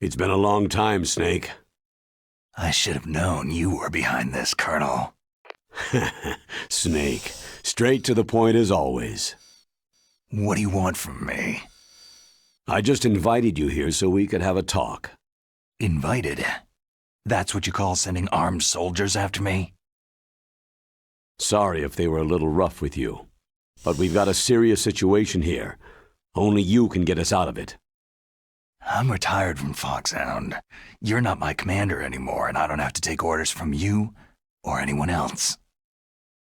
It's been a long time, Snake. I should have known you were behind this, Colonel. Snake, straight to the point as always. What do you want from me? I just invited you here so we could have a talk. Invited? That's what you call sending armed soldiers after me? Sorry if they were a little rough with you, but we've got a serious situation here. Only you can get us out of it. I'm retired from Foxhound. You're not my commander anymore, and I don't have to take orders from you or anyone else.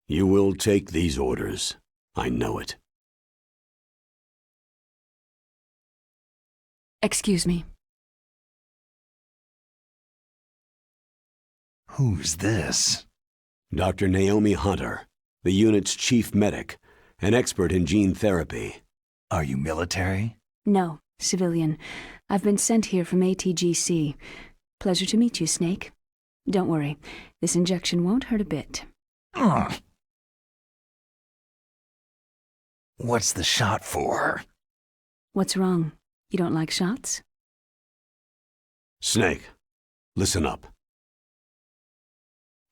You will take these orders. I know it. Excuse me. Who's this? Dr. Naomi Hunter, the unit's chief medic, an expert in gene therapy. Are you military? No, civilian. I've been sent here from ATGC. Pleasure to meet you, Snake. Don't worry, this injection won't hurt a bit. What's the shot for? What's wrong? You don't like shots? Snake, listen up.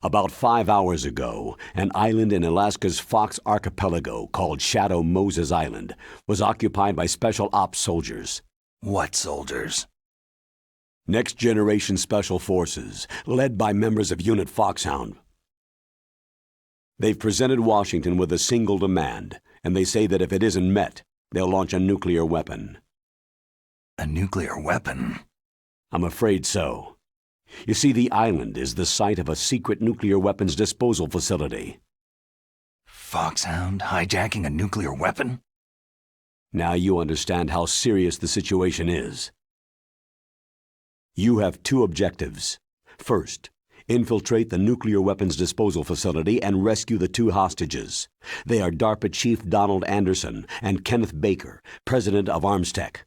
About 5 hours ago, an island in Alaska's Fox Archipelago called Shadow Moses Island was occupied by Special Ops soldiers. What soldiers? Next Generation Special Forces, led by members of Unit Foxhound. They've presented Washington with a single demand, and they say that if it isn't met, they'll launch a nuclear weapon. A nuclear weapon? I'm afraid so. You see, the island is the site of a secret nuclear weapons disposal facility. Foxhound hijacking a nuclear weapon? Now you understand how serious the situation is. You have two objectives. First, infiltrate the nuclear weapons disposal facility and rescue the two hostages. They are DARPA Chief Donald Anderson and Kenneth Baker, president of Armstech.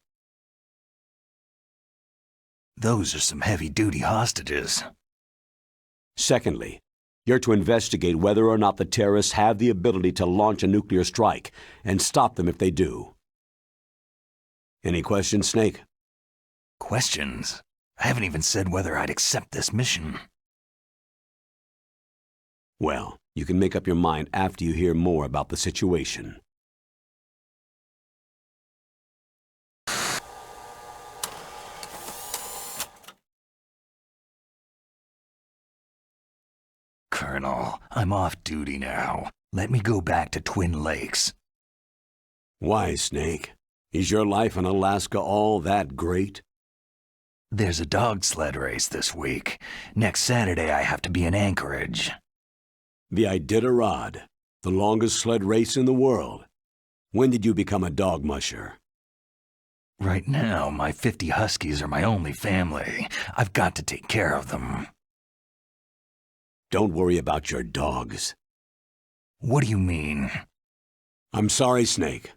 Those are some heavy-duty hostages. Secondly, you're to investigate whether or not the terrorists have the ability to launch a nuclear strike and stop them if they do. Any questions, Snake? Questions? I haven't even said whether I'd accept this mission. Well, you can make up your mind after you hear more about the situation. Colonel, I'm off duty now. Let me go back to Twin Lakes. Why, Snake? Is your life in Alaska all that great? There's a dog sled race this week. Next Saturday I have to be in Anchorage. The Iditarod, the longest sled race in the world. When did you become a dog musher? Right now, my 50 huskies are my only family. I've got to take care of them. Don't worry about your dogs. What do you mean? I'm sorry, Snake,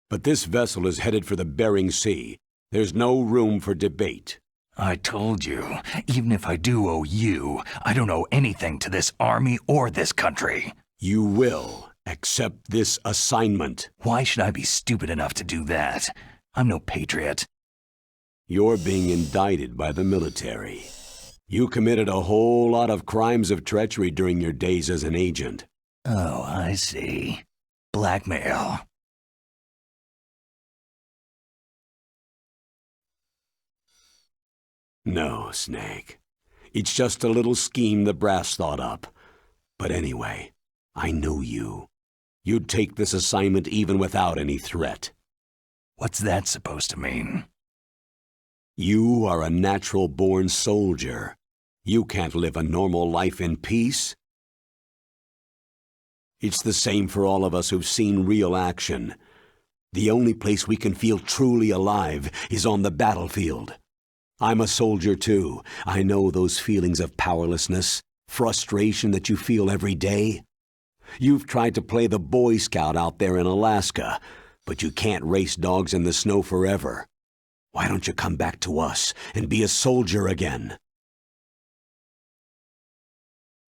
but this vessel is headed for the Bering Sea. There's no room for debate. I told you, even if I do owe you, I don't owe anything to this army or this country. You will accept this assignment. Why should I be stupid enough to do that? I'm no patriot. You're being indicted by the military. You committed a whole lot of crimes of treachery during your days as an agent. Oh, I see. Blackmail. No, Snake. It's just a little scheme the brass thought up. But anyway, I know you. You'd take this assignment even without any threat. What's that supposed to mean? You are a natural-born soldier. You can't live a normal life in peace. It's the same for all of us who've seen real action. The only place we can feel truly alive is on the battlefield. I'm a soldier too. I know those feelings of powerlessness, frustration that you feel every day. You've tried to play the Boy Scout out there in Alaska, but you can't race dogs in the snow forever. Why don't you come back to us and be a soldier again?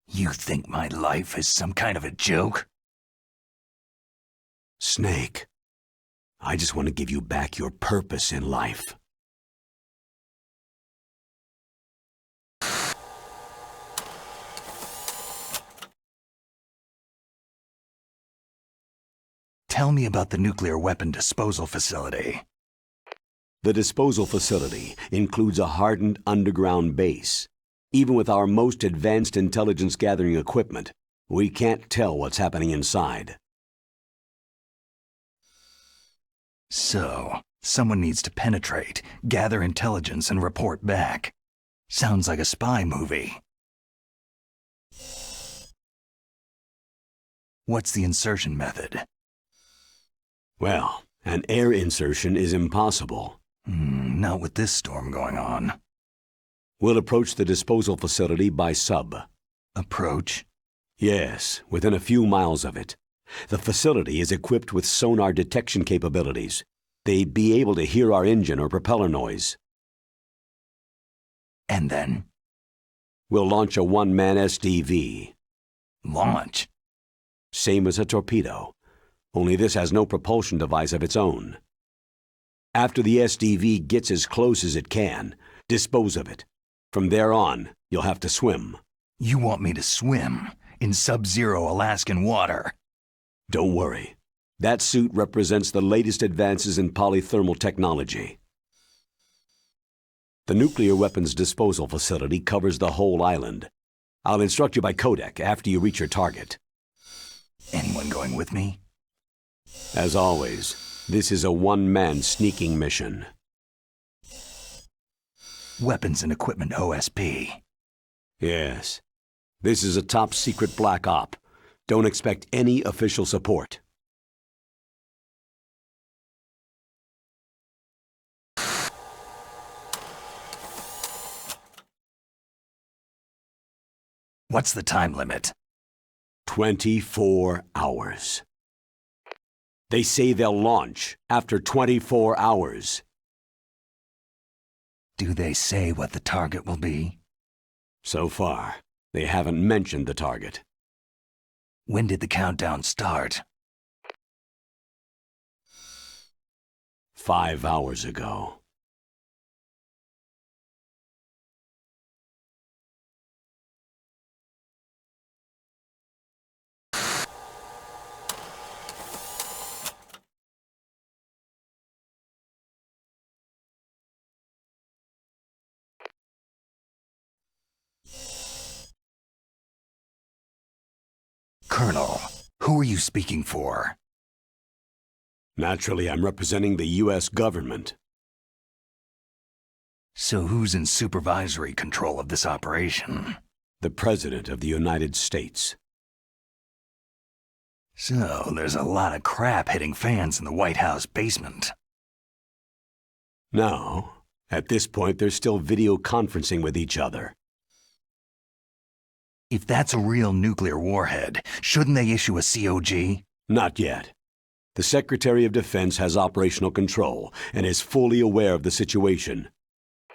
You think my life is some kind of a joke? Snake, I just want to give you back your purpose in life. Tell me about the nuclear weapon disposal facility. The disposal facility includes a hardened underground base. Even with our most advanced intelligence-gathering equipment, we can't tell what's happening inside. So, someone needs to penetrate, gather intelligence, and report back. Sounds like a spy movie. What's the insertion method? Well, an air insertion is impossible. Not with this storm going on. We'll approach the disposal facility by sub. Approach? Yes, within a few miles of it. The facility is equipped with sonar detection capabilities. They'd be able to hear our engine or propeller noise. And then? We'll launch a one-man SDV. Launch? Same as a torpedo, only this has no propulsion device of its own. After the SDV gets as close as it can, dispose of it. From there on, you'll have to swim. You want me to swim in sub-zero Alaskan water? Don't worry. That suit represents the latest advances in polythermal technology. The nuclear weapons disposal facility covers the whole island. I'll instruct you by codec after you reach your target. Anyone going with me? As always, this is a one-man sneaking mission. Weapons and equipment OSP. Yes. This is a top-secret black op. Don't expect any official support. What's the time limit? 24 hours. They say they'll launch after 24 hours. Do they say what the target will be? So far, they haven't mentioned the target. When did the countdown start? 5 hours ago. Colonel, who are you speaking for? Naturally, I'm representing the U.S. government. So who's in supervisory control of this operation? The President of the United States. So there's a lot of crap hitting fans in the White House basement. No. At this point, they're still video conferencing with each other. If that's a real nuclear warhead, shouldn't they issue a COG? Not yet. The Secretary of Defense has operational control and is fully aware of the situation.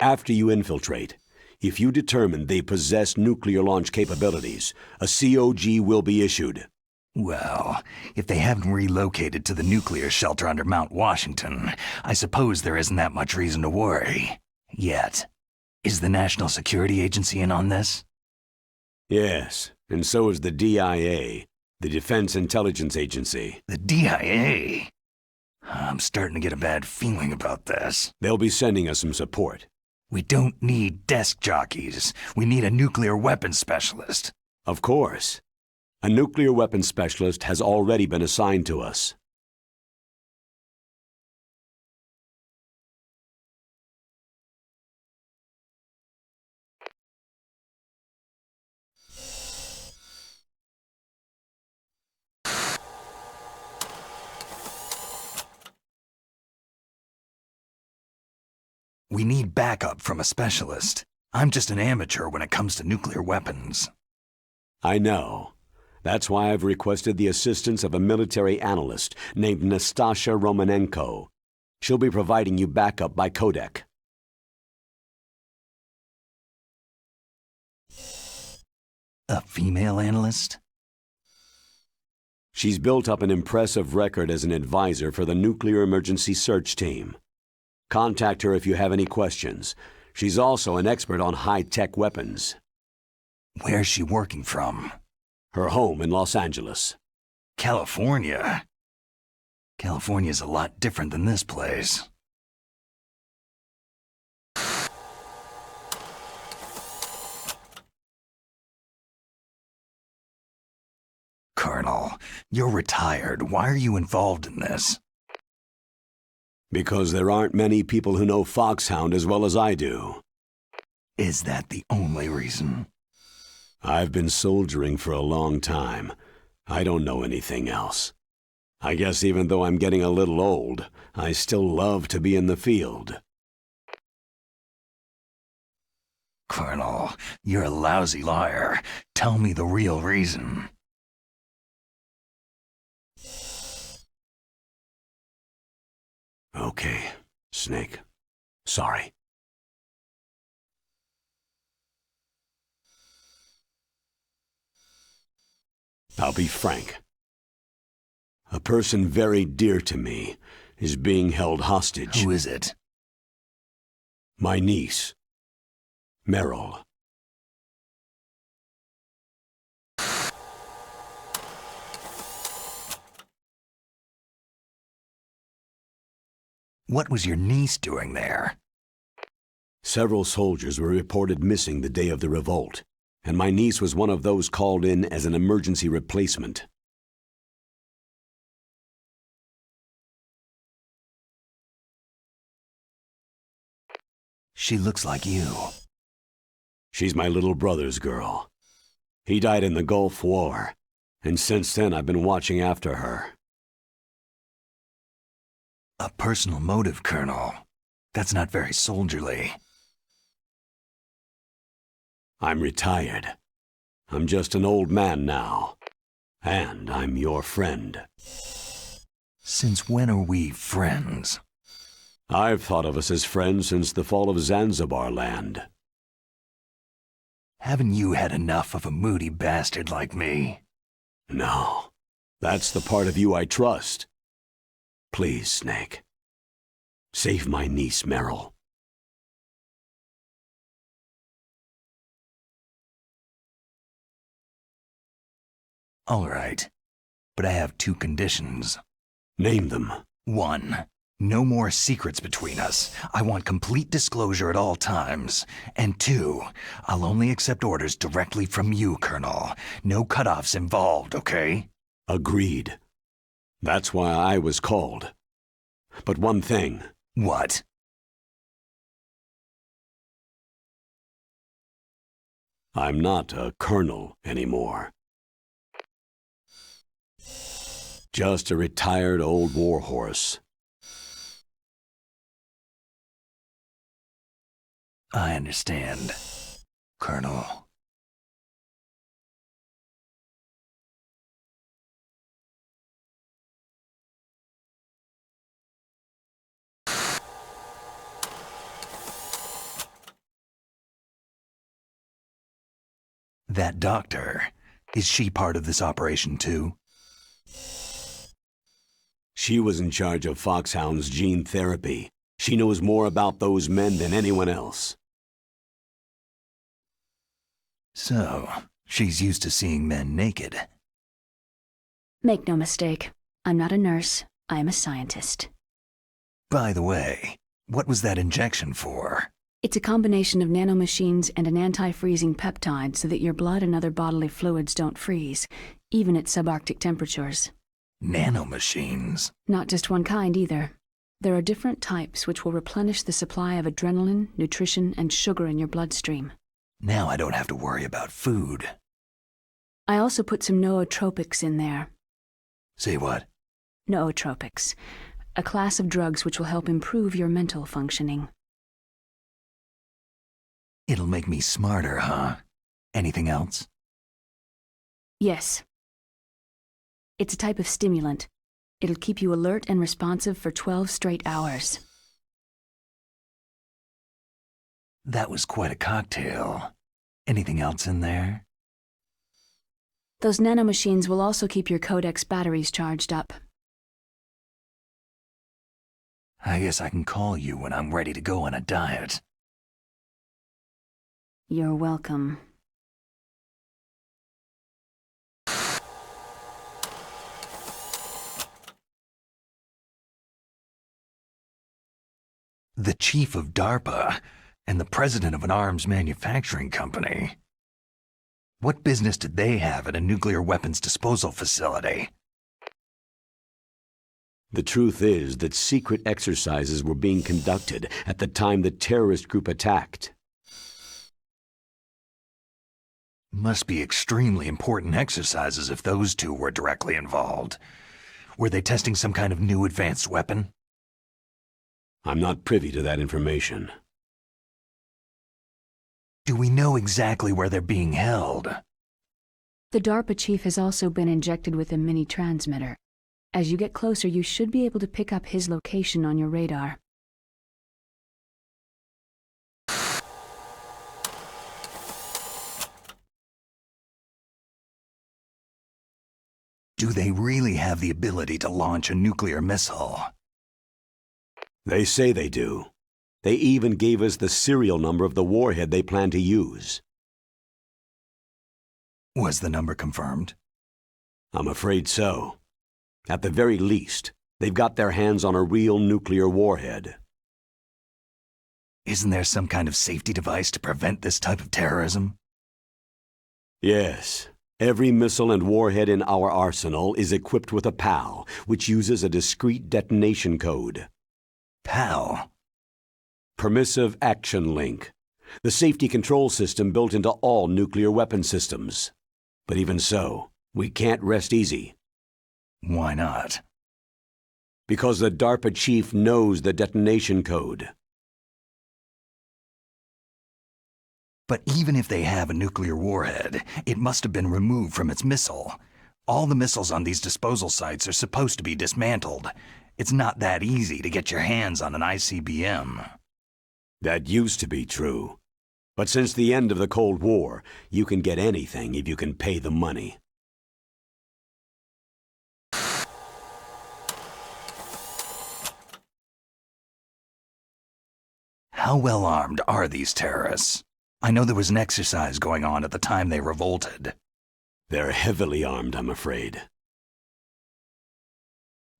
After you infiltrate, if you determine they possess nuclear launch capabilities, a COG will be issued. Well, if they haven't relocated to the nuclear shelter under Mount Washington, I suppose there isn't that much reason to worry. Yet. Is the National Security Agency in on this? Yes, and so is the DIA, the Defense Intelligence Agency. The DIA? I'm starting to get a bad feeling about this. They'll be sending us some support. We don't need desk jockeys. We need a nuclear weapons specialist. Of course. A nuclear weapons specialist has already been assigned to us. We need backup from a specialist. I'm just an amateur when it comes to nuclear weapons. I know. That's why I've requested the assistance of a military analyst named Nastasha Romanenko. She'll be providing you backup by codec. A female analyst? She's built up an impressive record as an advisor for the Nuclear Emergency Search Team. Contact her if you have any questions. She's also an expert on high-tech weapons. Where's she working from? Her home in Los Angeles. California? California's a lot different than this place. Colonel, you're retired. Why are you involved in this? Because there aren't many people who know Foxhound as well as I do. Is that the only reason? I've been soldiering for a long time. I don't know anything else. I guess even though I'm getting a little old, I still love to be in the field. Colonel, you're a lousy liar. Tell me the real reason. Okay, Snake. Sorry. I'll be frank. A person very dear to me is being held hostage. Who is it? My niece, Meryl. What was your niece doing there? Several soldiers were reported missing the day of the revolt, and my niece was one of those called in as an emergency replacement. She looks like you. She's my little brother's girl. He died in the Gulf War, and since then I've been watching after her. A personal motive, Colonel. That's not very soldierly. I'm retired. I'm just an old man now. And I'm your friend. Since when are we friends? I've thought of us as friends since the fall of Zanzibar land. Haven't you had enough of a moody bastard like me? No. That's the part of you I trust. Please, Snake. Save my niece, Meryl. All right. But I have two conditions. Name them. 1. No more secrets between us. I want complete disclosure at all times. And 2, I'll only accept orders directly from you, Colonel. No cutoffs involved, okay? Agreed. That's why I was called. But one thing. What? I'm not a colonel anymore. Just a retired old warhorse. I understand, Colonel. That doctor, is she part of this operation too? She was in charge of Foxhound's gene therapy. She knows more about those men than anyone else. So, she's used to seeing men naked. Make no mistake, I'm not a nurse, I am a scientist. By the way, what was that injection for? It's a combination of nanomachines and an anti-freezing peptide so that your blood and other bodily fluids don't freeze, even at subarctic temperatures. Nanomachines? Not just one kind either. There are different types which will replenish the supply of adrenaline, nutrition, and sugar in your bloodstream. Now I don't have to worry about food. I also put some nootropics in there. Say what? Nootropics, a class of drugs which will help improve your mental functioning. It'll make me smarter, huh? Anything else? Yes. It's a type of stimulant. It'll keep you alert and responsive for 12 straight hours. That was quite a cocktail. Anything else in there? Those nanomachines will also keep your Codex batteries charged up. I guess I can call you when I'm ready to go on a diet. You're welcome. The chief of DARPA and the president of an arms manufacturing company. What business did they have at a nuclear weapons disposal facility? The truth is that secret exercises were being conducted at the time the terrorist group attacked. Must be extremely important exercises if those two were directly involved. Were they testing some kind of new advanced weapon? I'm not privy to that information. Do we know exactly where they're being held? The DARPA chief has also been injected with a mini-transmitter. As you get closer, you should be able to pick up his location on your radar. Do they really have the ability to launch a nuclear missile? They say they do. They even gave us the serial number of the warhead they plan to use. Was the number confirmed? I'm afraid so. At the very least, they've got their hands on a real nuclear warhead. Isn't there some kind of safety device to prevent this type of terrorism? Yes. Every missile and warhead in our arsenal is equipped with a PAL, which uses a discrete detonation code. PAL? Permissive Action Link. The safety control system built into all nuclear weapon systems. But even so, we can't rest easy. Why not? Because the DARPA chief knows the detonation code. But even if they have a nuclear warhead, it must have been removed from its missile. All the missiles on these disposal sites are supposed to be dismantled. It's not that easy to get your hands on an ICBM. That used to be true. But since the end of the Cold War, you can get anything if you can pay the money. How well armed are these terrorists? I know there was an exercise going on at the time they revolted. They're heavily armed, I'm afraid.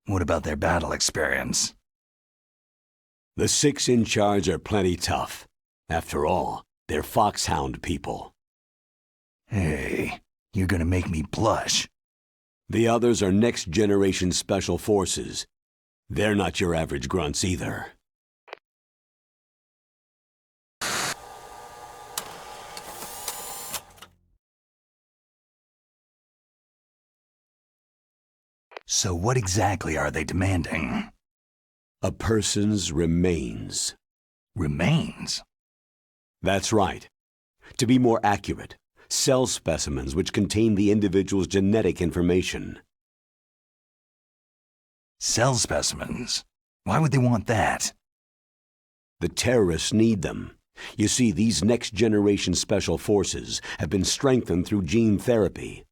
What about their battle experience? The 6 in charge are plenty tough. After all, they're foxhound people. Hey, you're gonna make me blush. The others are next-generation special forces. They're not your average grunts either. So what exactly are they demanding? A person's remains. Remains? That's right. To be more accurate, cell specimens which contain the individual's genetic information. Cell specimens? Why would they want that? The terrorists need them. You see, these next-generation special forces have been strengthened through gene therapy.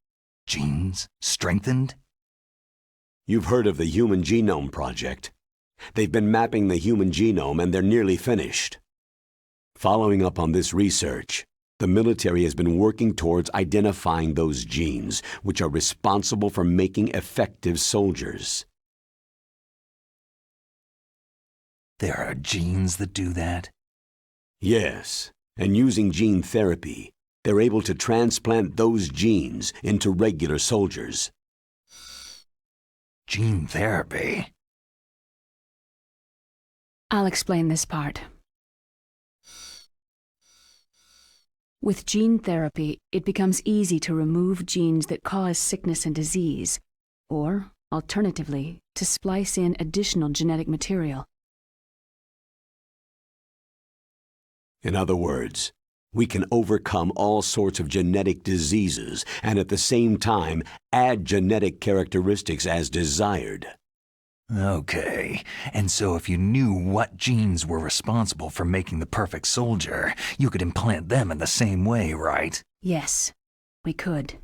Genes? Strengthened? You've heard of the Human Genome Project. They've been mapping the human genome and they're nearly finished. Following up on this research, the military has been working towards identifying those genes which are responsible for making effective soldiers. There are genes that do that? Yes, and using gene therapy, they're able to transplant those genes into regular soldiers. Gene therapy? I'll explain this part. With gene therapy, it becomes easy to remove genes that cause sickness and disease, or, alternatively, to splice in additional genetic material. In other words, we can overcome all sorts of genetic diseases and at the same time add genetic characteristics as desired. Okay, and so if you knew what genes were responsible for making the perfect soldier, you could implant them in the same way, right? Yes, we could.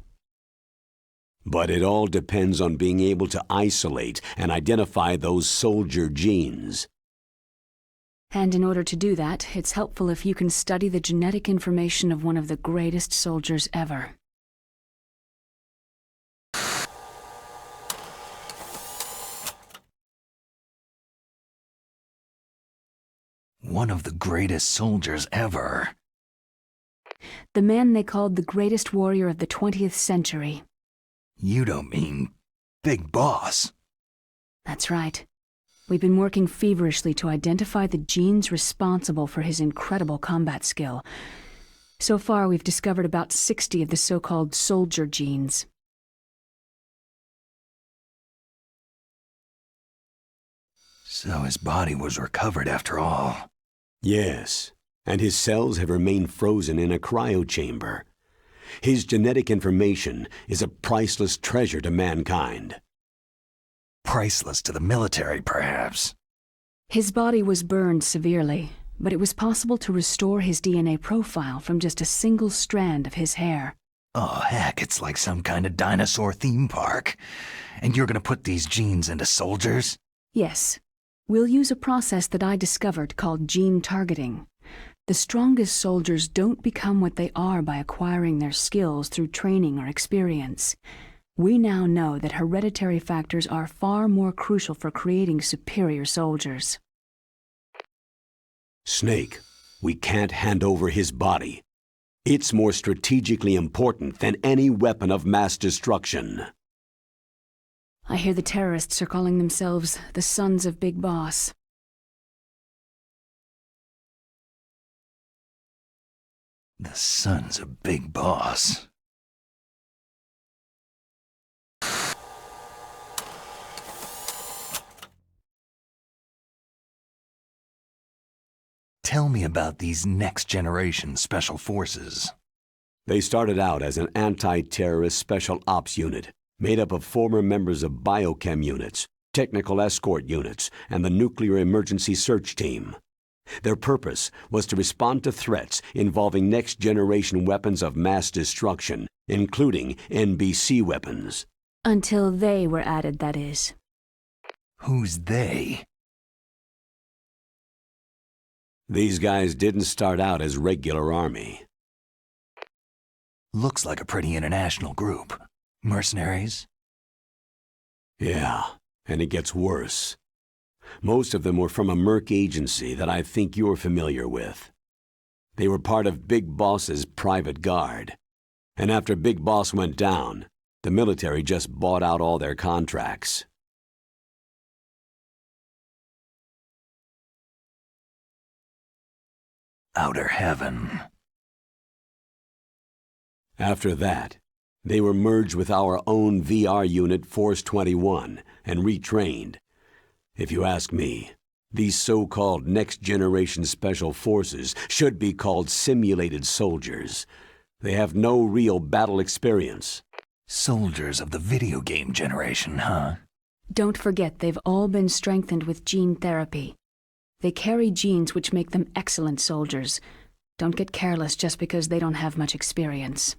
But it all depends on being able to isolate and identify those soldier genes. And in order to do that, it's helpful if you can study the genetic information of one of the greatest soldiers ever. One of the greatest soldiers ever. The man they called the greatest warrior of the 20th century. You don't mean Big Boss? That's right. We've been working feverishly to identify the genes responsible for his incredible combat skill. So far, we've discovered about 60 of the so-called soldier genes. So his body was recovered after all. Yes, and his cells have remained frozen in a cryochamber. His genetic information is a priceless treasure to mankind. Priceless to the military, perhaps. His body was burned severely, but it was possible to restore his DNA profile from just a single strand of his hair. Oh, heck, it's like some kind of dinosaur theme park. And you're gonna put these genes into soldiers? Yes. We'll use a process that I discovered called gene targeting. The strongest soldiers don't become what they are by acquiring their skills through training or experience. We now know that hereditary factors are far more crucial for creating superior soldiers. Snake, we can't hand over his body. It's more strategically important than any weapon of mass destruction. I hear the terrorists are calling themselves the Sons of Big Boss. The Sons of Big Boss. Tell me about these next-generation special forces. They started out as an anti-terrorist special ops unit, made up of former members of biochem units, technical escort units, and the nuclear emergency search team. Their purpose was to respond to threats involving next-generation weapons of mass destruction, including NBC weapons. Until they were added, that is. Who's they? These guys didn't start out as regular army. Looks like a pretty international group. Mercenaries? Yeah, and it gets worse. Most of them were from a merc agency that I think you're familiar with. They were part of Big Boss's private guard. And after Big Boss went down, the military just bought out all their contracts. Outer heaven. After that, they were merged with our own VR unit Force 21 and retrained. If you ask me, these so-called next-generation special forces should be called simulated soldiers. They have no real battle experience. Soldiers of the video game generation, huh? Don't forget they've all been strengthened with gene therapy. They carry genes which make them excellent soldiers. Don't get careless just because they don't have much experience.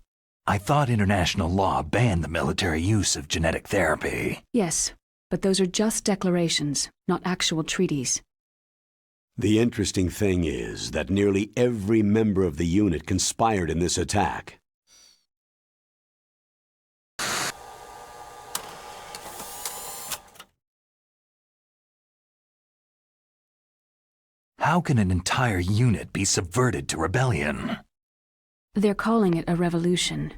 I thought international law banned the military use of genetic therapy. Yes, but those are just declarations, not actual treaties. The interesting thing is that nearly every member of the unit conspired in this attack. How can an entire unit be subverted to rebellion? They're calling it a revolution.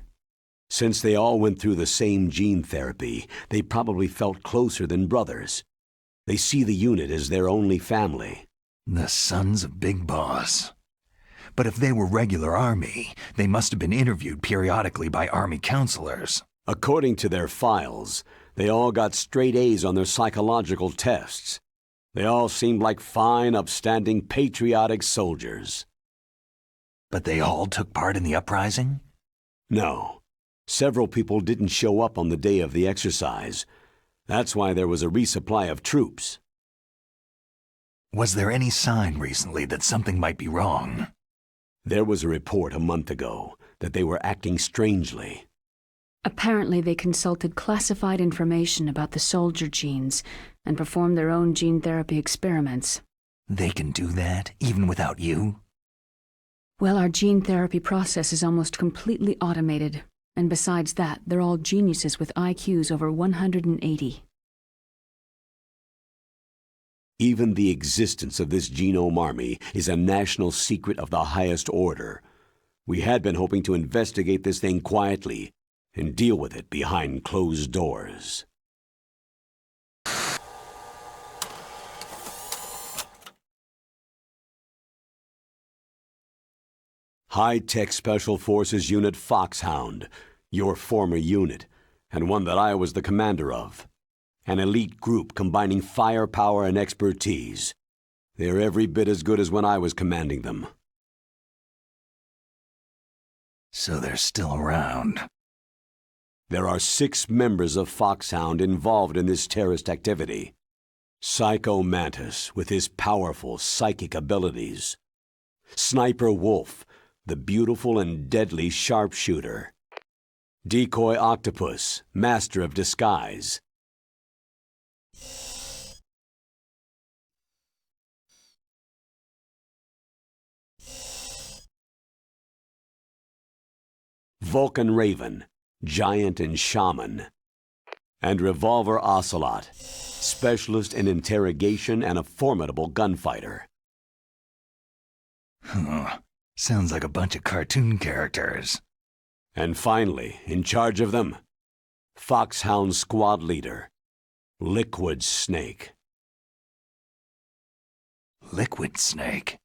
Since they all went through the same gene therapy, they probably felt closer than brothers. They see the unit as their only family. The Sons of Big Boss. But if they were regular army, they must have been interviewed periodically by army counselors. According to their files, they all got straight A's on their psychological tests. They all seemed like fine, upstanding, patriotic soldiers. But they all took part in the uprising? No. Several people didn't show up on the day of the exercise. That's why there was a resupply of troops. Was there any sign recently that something might be wrong? There was a report a month ago that they were acting strangely. Apparently they consulted classified information about the soldier genes and performed their own gene therapy experiments. They can do that, even without you? Well, our gene therapy process is almost completely automated. And besides that, they're all geniuses with IQs over 180. Even the existence of this genome army is a national secret of the highest order. We had been hoping to investigate this thing quietly and deal with it behind closed doors. High-Tech Special Forces Unit Foxhound, your former unit, and one that I was the commander of. An elite group combining firepower and expertise. They're every bit as good as when I was commanding them. So they're still around. There are 6 members of Foxhound involved in this terrorist activity. Psycho Mantis, with his powerful psychic abilities. Sniper Wolf, the beautiful and deadly sharpshooter. Decoy Octopus, master of disguise. Vulcan Raven, giant and shaman. And Revolver Ocelot, specialist in interrogation and a formidable gunfighter. Sounds like a bunch of cartoon characters. And finally, in charge of them, Foxhound Squad Leader, Liquid Snake. Liquid Snake?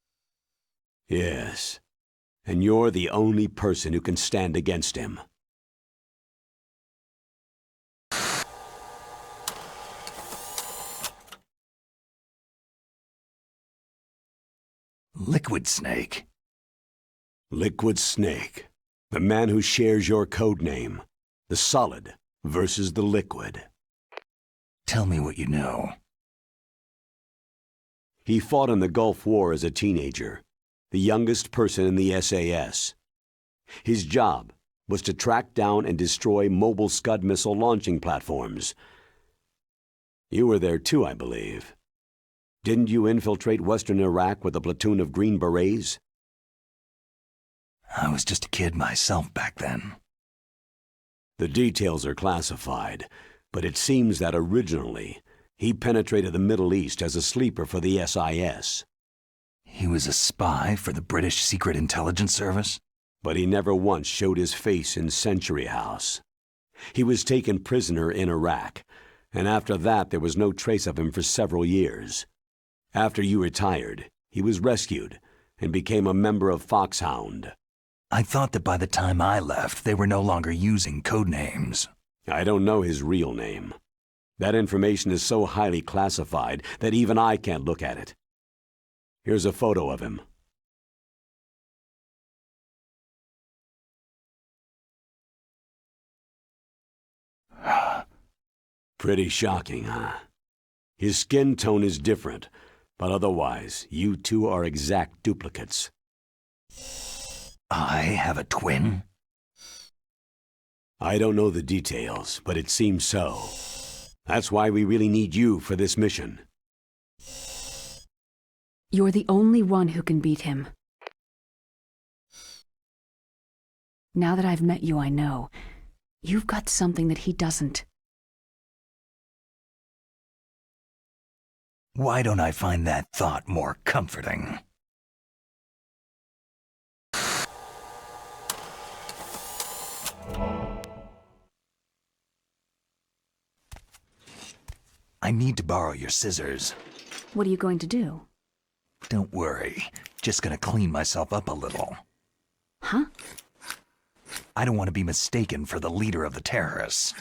Yes, and you're the only person who can stand against him. Liquid Snake? Liquid Snake, the man who shares your code name, the solid versus the liquid. Tell me what you know. He fought in the Gulf War as a teenager, the youngest person in the SAS. His job was to track down and destroy mobile Scud missile launching platforms. You were there too, I believe. Didn't you infiltrate Western Iraq with a platoon of Green Berets? I was just a kid myself back then. The details are classified, but it seems that originally he penetrated the Middle East as a sleeper for the SIS. He was a spy for the British Secret Intelligence Service? But he never once showed his face in Century House. He was taken prisoner in Iraq, and after that there was no trace of him for several years. After you retired, he was rescued and became a member of Foxhound. I thought that by the time I left, they were no longer using code names. I don't know his real name. That information is so highly classified that even I can't look at it. Here's a photo of him. Pretty shocking, huh? His skin tone is different, but otherwise, you two are exact duplicates. I have a twin? I don't know the details, but it seems so. That's why we really need you for this mission. You're the only one who can beat him. Now that I've met you, I know. You've got something that he doesn't. Why don't I find that thought more comforting? I need to borrow your scissors. What are you going to do? Don't worry. Just gonna clean myself up a little. Huh? I don't want to be mistaken for the leader of the terrorists.